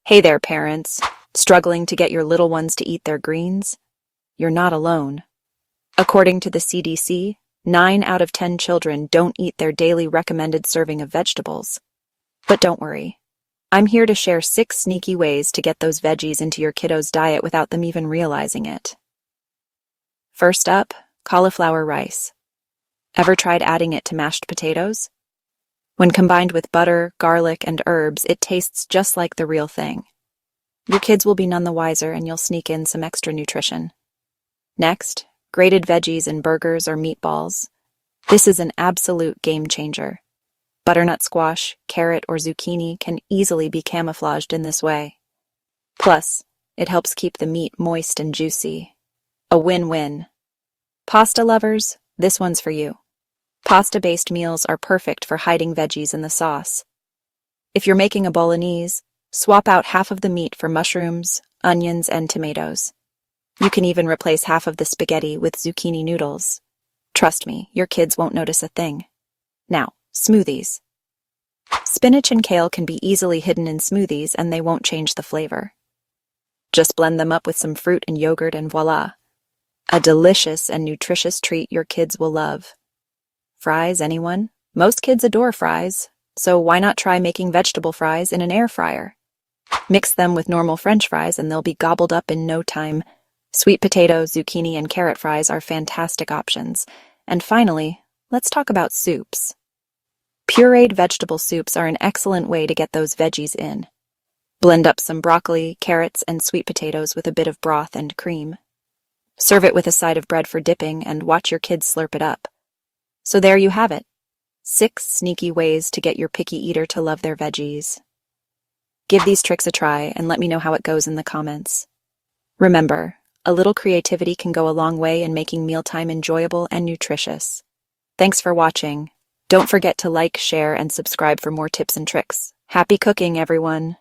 Hey there, parents. Struggling to get your little ones to eat their greens? You're not alone. According to the CDC, 9 out of 10 children don't eat their daily recommended serving of vegetables. But don't worry. I'm here to share 6 sneaky ways to get those veggies into your kiddo's diet without them even realizing it. First up, cauliflower rice. Ever tried adding it to mashed potatoes? When combined with butter, garlic, and herbs, it tastes just like the real thing. Your kids will be none the wiser, and you'll sneak in some extra nutrition. Next, grated veggies in burgers or meatballs. This is an absolute game changer. Butternut squash, carrot, or zucchini can easily be camouflaged in this way. Plus, it helps keep the meat moist and juicy. A win-win. Pasta lovers, this one's for you. Pasta-based meals are perfect for hiding veggies in the sauce. If you're making a bolognese, swap out half of the meat for mushrooms, onions, and tomatoes. You can even replace half of the spaghetti with zucchini noodles. Trust me, your kids won't notice a thing. Now, smoothies. Spinach and kale can be easily hidden in smoothies and they won't change the flavor. Just blend them up with some fruit and yogurt and voila! A delicious and nutritious treat your kids will love. Fries, anyone? Most kids adore fries, so why not try making vegetable fries in an air fryer? Mix them with normal French fries and they'll be gobbled up in no time. Sweet potato, zucchini, and carrot fries are fantastic options. And finally, let's talk about soups. Pureed vegetable soups are an excellent way to get those veggies in. Blend up some broccoli, carrots, and sweet potatoes with a bit of broth and cream. Serve it with a side of bread for dipping and watch your kids slurp it up. So there you have it. 6 sneaky ways to get your picky eater to love their veggies. Give these tricks a try and let me know how it goes in the comments. Remember, a little creativity can go a long way in making mealtime enjoyable and nutritious. Thanks for watching. Don't forget to like, share, and subscribe for more tips and tricks. Happy cooking, everyone!